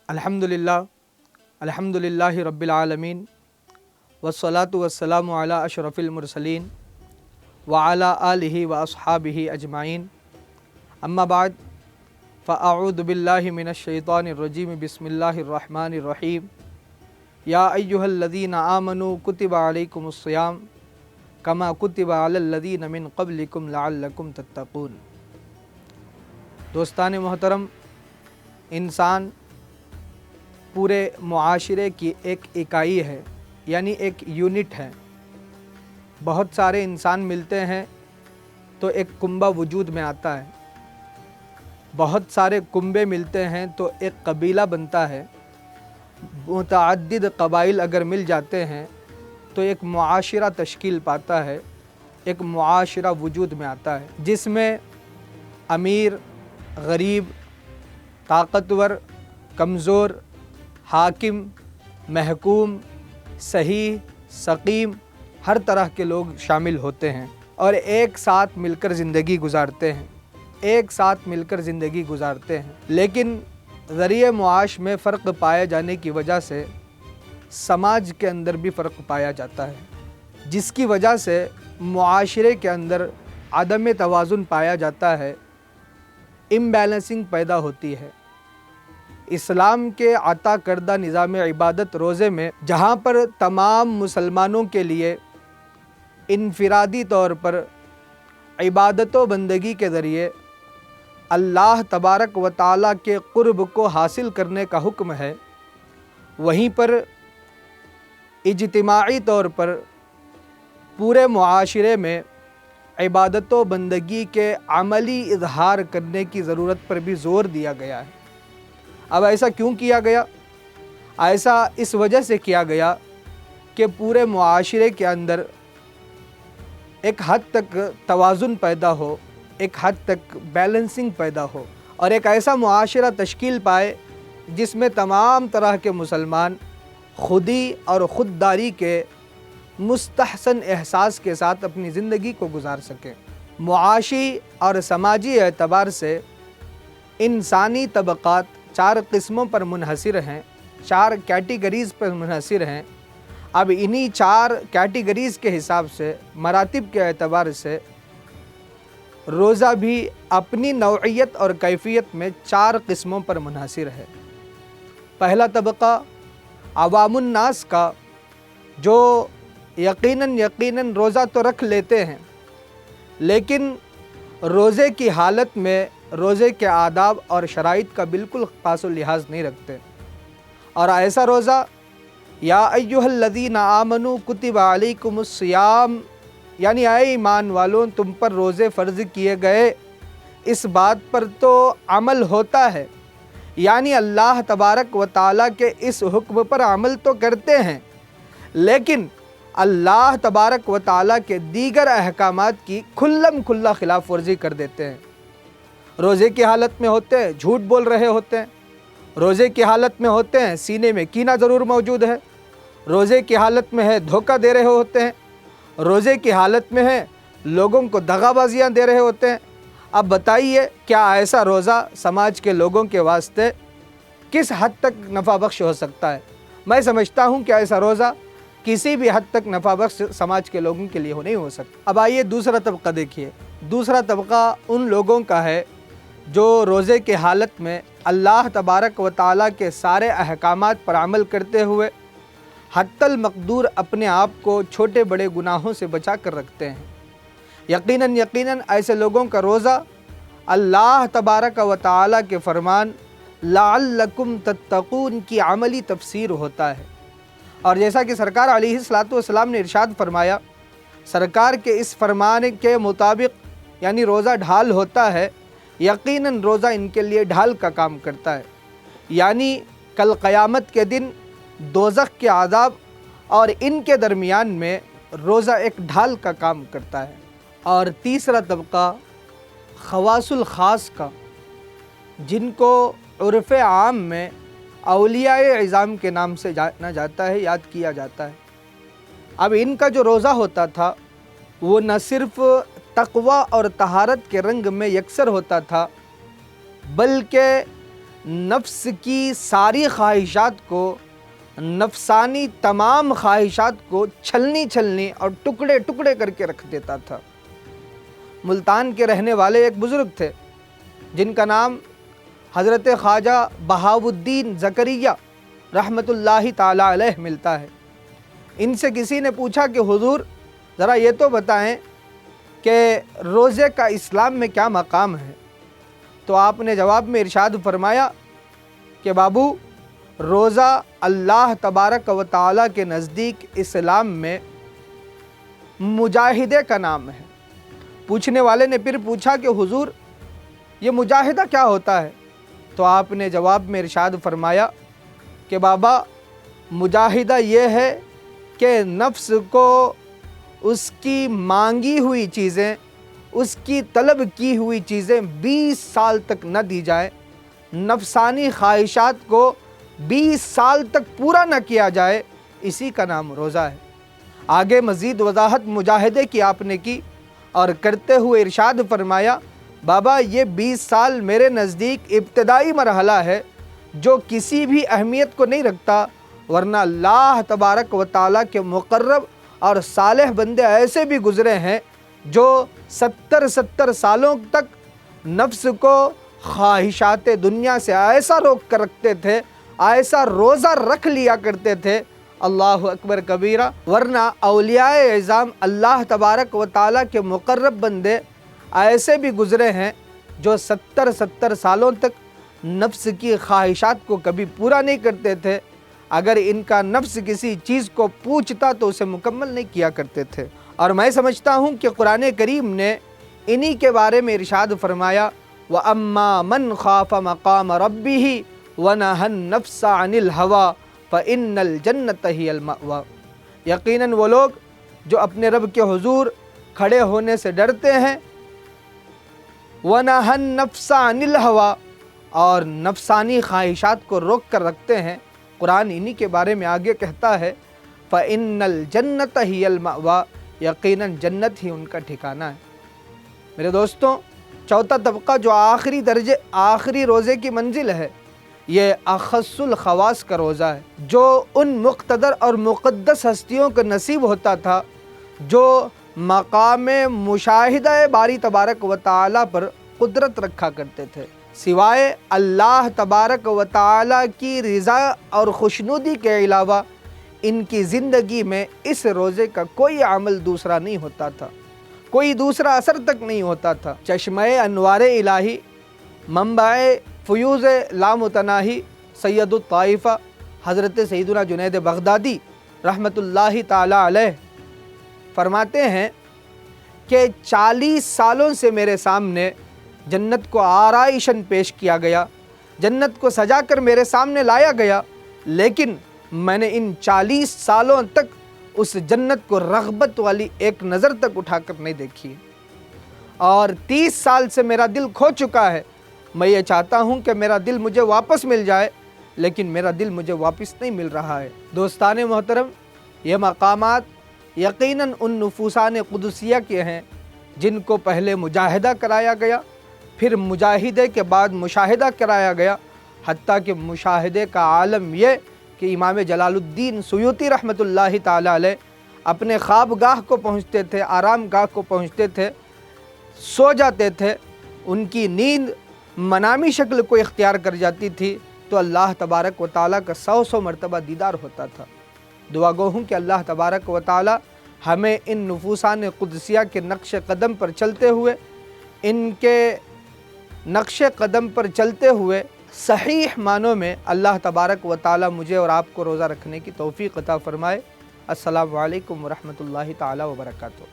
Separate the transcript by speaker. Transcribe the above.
Speaker 1: अल्हम्दुलिल्लाहि रब्बिल आलमीन वस्सलातु वस्सलामु अला अशरफिल मुरसलीन व अला आलिहि व अस्हाबिहि अजमाइन अम्मा बाद फ़अऊज़ु बिल्लाहि मिनश शैतानिर रजीम बिस्मिल्लाहिर रहमानिर रहीम या अय्युहल्लज़ीना आमनू कुतिबा अलैकुमुस्सियाम कमा कुतिबा अलल्लज़ीना मिन क़ब्लिकुम लअल्लकुम तत्तक़ून। दोस्तान मोहतरम, इंसान पूरे मुआशरे की एक इकाई है, यानी एक यूनिट है। बहुत सारे इंसान मिलते हैं तो एक कुंबा वजूद में आता है। बहुत सारे कुंबे मिलते हैं तो एक कबीला बनता है। मुतअद्दिद कबाइल अगर मिल जाते हैं तो एक मुआशरा तश्कील पाता है, एक मुआशरा वजूद में आता है, जिसमें अमीर, गरीब, ताकतवर, कमज़ोर, हाकिम, महकूम, सही, सकीम, हर तरह के लोग शामिल होते हैं और एक साथ मिलकर ज़िंदगी गुजारते हैं, एक साथ मिलकर ज़िंदगी गुजारते हैं। लेकिन ज़रिए मुआश में फ़र्क पाए जाने की वजह से समाज के अंदर भी फ़र्क पाया जाता है, जिसकी वजह से मुआशरे के अंदर आदम तवाज़ुन पाया जाता है, इम्बैलेंसिंग पैदा होती है। इस्लाम के अता करदा निज़ाम इबादत रोज़े में, जहाँ पर तमाम मुसलमानों के लिए इनफिरादी तौर पर इबादत व बंदगी के ज़रिए अल्लाह तबारक व ताला के क़ुर्ब को हासिल करने का हुक्म है, वहीं पर इज्तिमाई तौर पर पूरे मुआशरे में इबादत व बंदगी के अमली इजहार करने की ज़रूरत पर भी ज़ोर दिया गया है। अब ऐसा क्यों किया गया? ऐसा इस वजह से किया गया कि पूरे मुआशरे के अंदर एक हद तक तवाज़ुन पैदा हो, एक हद तक बैलेंसिंग पैदा हो और एक ऐसा मुआशरा तश्कील पाए जिसमें तमाम तरह के मुसलमान खुदी और ख़ुददारी के मुस्तहसन एहसास के साथ अपनी ज़िंदगी को गुजार सकें। मुआशी और समाजी एतबार से इंसानी तबक़ात चार किस्मों पर मुनहसिर हैं, चार कैटेगरीज़ पर मुनहसिर हैं। अब इन्हीं चार कैटेगरीज़ के हिसाब से, मरातिब के एतबार से रोज़ा भी अपनी नौइयत और कैफियत में चार किस्मों पर मुनहसिर है। पहला तबक़ा अवामुन्नास का, जो यकीनन रोज़ा तो रख लेते हैं लेकिन रोज़े की हालत में रोज़े के आदाब और शराइत का बिल्कुल ख़ास लिहाज नहीं रखते। और ऐसा रोज़ा या अय्युहल्लज़ीना आमनू कुतिबा अलैकुमुस्सियाम, यानी ऐ ईमान वालों, तुम पर रोज़े फ़र्ज़ किए गए, इस बात पर तो अमल होता है, यानी अल्लाह तबारक व ताला के इस हुक्म पर अमल तो करते हैं, लेकिन अल्लाह तबारक व ताला के दीगर अहकामात की खुल्लम खुल्ला खिलाफ वर्जी कर देते हैं। रोज़े की हालत में होते हैं, झूठ बोल रहे होते हैं। रोज़े की हालत में होते हैं, सीने में कीना ज़रूर मौजूद है। रोज़े की हालत में है, धोखा दे रहे होते हैं। रोज़े की हालत में है, लोगों को दगाबाजियाँ दे रहे होते हैं। अब बताइए, क्या ऐसा रोज़ा समाज के लोगों के वास्ते किस हद तक नफ़ा बख्श हो सकता है? मैं समझता हूँ कि ऐसा रोज़ा किसी भी हद तक नफ़ा बख्श समाज के लोगों के लिए नहीं हो सकता। अब आइए दूसरा तबक़ा देखिए। दूसरा तबक़ा उन लोगों का है जो रोज़े के हालत में अल्लाह तबारक व ताला के सारे अहकामात पर अमल करते हुए हत्तल मक़दूर अपने आप को छोटे बड़े गुनाहों से बचा कर रखते हैं। यकीनन ऐसे लोगों का रोज़ा अल्लाह तबारक व ताला के फरमान लअल्लकुम तत्तक़ून की अमली तफसीर होता है। और जैसा कि सरकार अलैहिस्सलातु वस्सलाम ने इरशाद फरमाया, सरकार के इस फरमान के मुताबिक यानी रोज़ा ढाल होता है, यकीनन रोज़ा इनके लिए ढाल का काम करता है, यानी कल क़यामत के दिन दोज़ख के आज़ाब और इनके दरमियान में रोज़ा एक ढाल का काम करता है। और तीसरा तबक़ा ख़वासुल ख़ास का, जिनको उर्फ़ आम में औलियाए इज़ाम के नाम से जाना जाता है, याद किया जाता है। अब इनका जो रोज़ा होता था वो न सिर्फ़ तक़वा और तहारत के रंग में यकसर होता था, बल्कि نفس کی ساری خواہشات کو، نفسانی تمام خواہشات کو چھلنی اور ٹکڑے ٹکڑے کر کے رکھ دیتا تھا۔ ملتان کے رہنے والے ایک بزرگ تھے جن کا نام حضرت خواجہ بہاؤالدین زکریا رحمۃ اللہ تعالی علیہ ملتا ہے۔ ان سے کسی نے پوچھا کہ حضور ذرا یہ تو بتائیں کہ روزے کا اسلام میں کیا مقام ہے؟ تو آپ نے جواب میں ارشاد فرمایا کہ بابو، روزہ اللہ تبارک و تعالی کے نزدیک اسلام میں مجاہدے کا نام ہے۔ پوچھنے والے نے پھر پوچھا کہ حضور یہ مجاہدہ کیا ہوتا ہے؟ تو آپ نے جواب میں ارشاد فرمایا کہ بابا، مجاہدہ یہ ہے کہ نفس کو اس کی مانگی ہوئی چیزیں، اس کی طلب کی ہوئی چیزیں 20 سال تک نہ دی جائے، نفسانی خواہشات کو 20 سال تک پورا نہ کیا جائے، اسی کا نام روزہ ہے۔ آگے مزید وضاحت مجاہدے کی آپ نے کی اور کرتے ہوئے ارشاد فرمایا، بابا یہ 20 سال میرے نزدیک ابتدائی مرحلہ ہے جو کسی بھی اہمیت کو نہیں رکھتا، ورنہ اللہ تبارک و تعالیٰ کے مقرب اور صالح بندے ایسے بھی گزرے ہیں جو 70 سالوں تک نفس کو خواہشات دنیا سے ایسا روک کر رکھتے تھے، ایسا روزہ رکھ لیا کرتے تھے، اللہ اکبر کبیرہ۔ ورنہ اولیاء اعظام اللہ تبارک و تعالیٰ کے مقرب بندے ایسے بھی گزرے ہیں جو 70 سالوں تک نفس کی خواہشات کو کبھی پورا نہیں کرتے تھے، اگر ان کا نفس کسی چیز کو پوچھتا تو اسے مکمل نہیں کیا کرتے تھے۔ اور میں سمجھتا ہوں کہ قرآن کریم نے انہی کے بارے میں ارشاد فرمایا، وَأَمَّا مَنْ خَافَ مَقَامَ رَبِّهِ وَنَهَى النَّفْسَ عَنِ الْهَوَىٰ فَإِنَّ الْجَنَّةَ هِيَ الْمَأْوَىٰ۔ یقیناً وہ لوگ جو اپنے رب کے حضور کھڑے ہونے سے ڈرتے ہیں، وَنَهَى النَّفْسَ عَنِ الْهَوَىٰ، اور نفسانی خواہشات کو روک کر رکھتے ہیں، قرآن انہی کے بارے میں آگے کہتا ہے، فَإِنَّ الْجَنَّةَ هِيَ الْمَأْوَىٰ، یقیناً جنت ہی ان کا ٹھکانہ ہے۔ میرے دوستوں، چوتھا طبقہ جو آخری روزے کی منزل ہے، یہ اخص الخواص کا روزہ ہے، جو ان مقتدر اور مقدس ہستیوں کو نصیب ہوتا تھا جو مقام مشاہدہ باری تبارک و تعالیٰ پر قدرت رکھا کرتے تھے۔ سوائے اللہ تبارک و تعالیٰ کی رضا اور خوشنودی کے علاوہ ان کی زندگی میں اس روزے کا کوئی عمل دوسرا نہیں ہوتا تھا، کوئی دوسرا اثر تک نہیں ہوتا تھا۔ چشمہ انوار الہی، منبع فیوز لامتناہی، سید الطائفہ حضرت سیدنا جنید بغدادی رحمۃ اللہ تعالی علیہ فرماتے ہیں کہ 40 سالوں سے میرے سامنے جنت کو آرائشاً پیش کیا گیا، جنت کو سجا کر میرے سامنے لایا گیا، لیکن میں نے ان 40 سالوں تک اس جنت کو رغبت والی ایک نظر تک اٹھا کر نہیں دیکھی، اور 30 سال سے میرا دل کھو چکا ہے۔ میں یہ چاہتا ہوں کہ میرا دل مجھے واپس مل جائے، لیکن میرا دل مجھے واپس نہیں مل رہا ہے۔ دوستان محترم، یہ مقامات یقیناً ان نفوسان قدسیہ کے ہیں جن کو پہلے مجاہدہ کرایا گیا، پھر مجاہدے کے بعد مشاہدہ کرایا گیا، حتیٰ کہ مشاہدے کا عالم یہ کہ امام جلال الدین سیوطی رحمۃ اللہ تعالی علیہ اپنے خوابگاہ کو پہنچتے تھے، آرام گاہ کو پہنچتے تھے، سو جاتے تھے، ان کی نیند منامی شکل کو اختیار کر جاتی تھی تو اللہ تبارک و تعالیٰ کا 100 مرتبہ دیدار ہوتا تھا۔ دعا گو ہوں کہ اللہ تبارک و تعالیٰ ہمیں ان نفوسان قدسیہ کے نقش قدم پر چلتے ہوئے، ان کے نقش قدم پر چلتے ہوئے صحیح معنوں میں اللہ تبارک و تعالیٰ مجھے اور آپ کو روزہ رکھنے کی توفیق عطا فرمائے۔ السلام علیکم ورحمۃ اللہ تعالیٰ وبرکاتہ۔